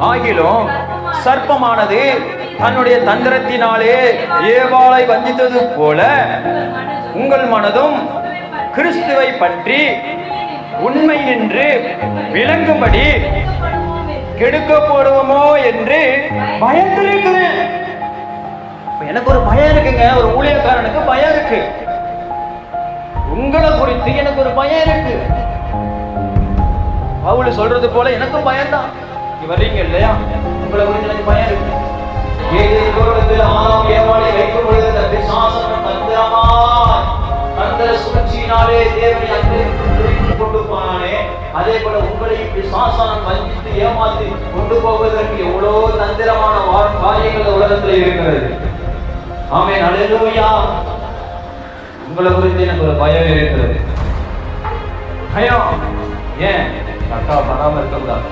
ஆகிலும் சர்ப்பமானது தன்னுடைய தந்திரத்தினாலே ஏவாளை வஞ்சித்தது போல உங்கள் மனதும் கிறிஸ்துவை பற்றி உண்மை என்று விளங்கும்படி கெடுக்கப்படுவோமோ என்று பயந்திருக்கிறேன். எனக்கு ஒரு பயம் இருக்குங்க, ஒரு ஊழியக்காரனுக்கு பயம் இருக்கு. உங்களை குறித்து எனக்கு ஒரு பயம் இருக்கு. பவுல் சொல்றது போல எனக்கும் பயம்தான். வர்றீங்க இல்லையா? உங்களை குறித்து எனக்கு பயம் இருக்கு. வைக்கும் பொழுது தந்திர சூழ்ச்சியினாலே தேவனை அங்கே கொண்டு போனானே, அதே போல உங்களையும் பிசாசான் வஞ்சித்து ஏமாற்றி கொண்டு போவதற்கு எவ்வளவு தந்திரமான காரியங்கள் உலகத்தில் இருக்கிறது. ஆமென், அல்லேலூயா. உங்களை குறித்து எனக்கு ஒரு பயம் இருக்கிறது. பயம் ஏன்? அக்கா பராம இருக்கக்கூடாது.